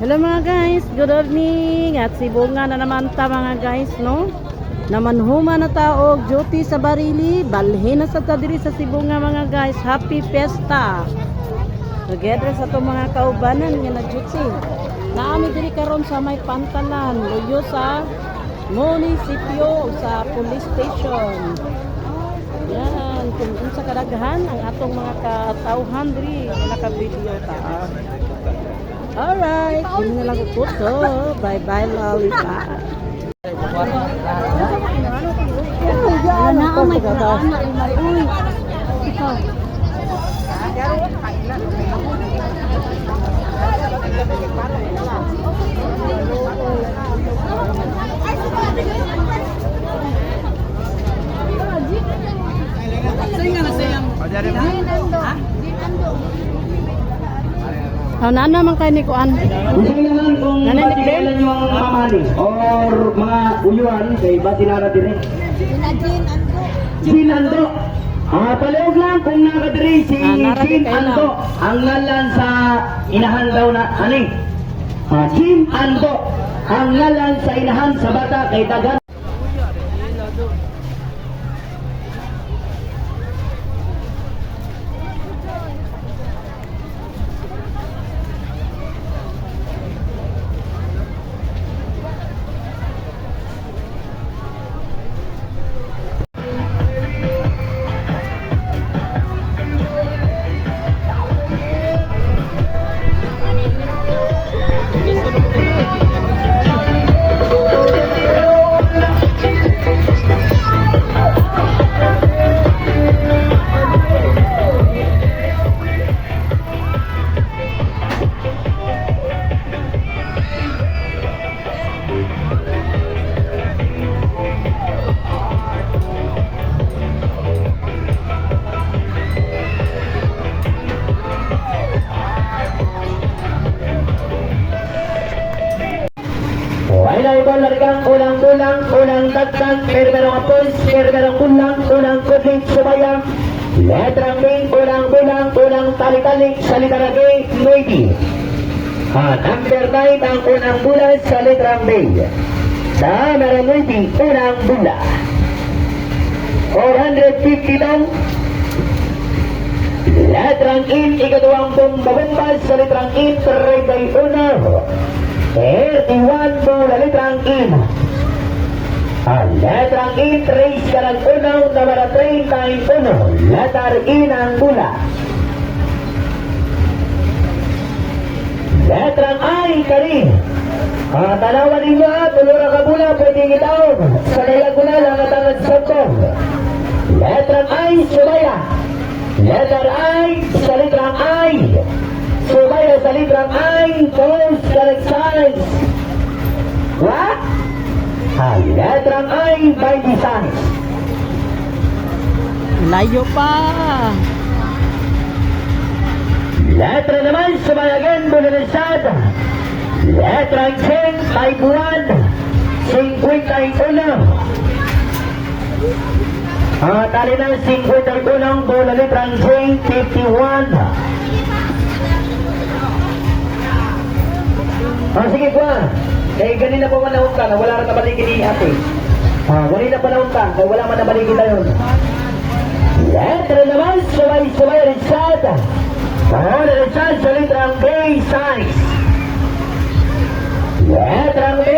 Hello mga guys, good evening. At si Bunga na naman ta mga guys, no? Namanhuma na taog duty sa Barili. Balhin na sa ta diri sa Sibunga mga guys. Happy Fiesta. Together sa to mga kaubanan nga nag-duty. Naami diri karon sa may Pantalan, luyo sa munisipyo sa police station. Yan, kung unsa kadaghan ang atong mga katawhan diri nga naka-video ta. Alright, hindi na lang ko po. Bye-bye, Lollipop. Wala na ang may kuraan na imaroy. Ikaw. Nana man kayo ni Kuan. Hindi naman kung batilan yung mamali or mga uyuan kay batinara dire. Sinando. Palihog lang kung nakadiri si Sinando. Ang ngalan sa inahan daw na ani. Sinando. Ang ngalan sa inahan sa bata kay Dagan. Unang dagdag, permerong apos, permerong unang kudlit subayang, letrang B, unang tali-tali, sa litera G, maybe. Number 9, ang unang bulan sa letrang B. Sa number 9, unang bula. 450 daw. Letrang in, ikatuwang bomba-bomba sa letrang in, 31. 31 bola letrang in. Letrang in, trace ka ng unang numero 31. Letter in ang bula. Letrang I ka rin. Tanawan ninyo, tulura ka bula, pwede ngitaw. Sa kayagula lang at ang nagsagkong. Letrang I, subaya. Letter I, sa letrang I. Subaya sa letrang I, post ka nag-size. What? Letrang I by design. Layo pa. Letra naman sa bayagan Bulanasad. Letrang 10 by buwan. 51. Tali ng 51 bola letrang J, 51. Sige kwa. Kaya ganina pa manahon ka na wala rin nabaligid ni ate. Ganina pa nahon ka kaya wala man nabaligid na yun. Letra naman, subay Richard. Richard sa letrang B size. Letrang B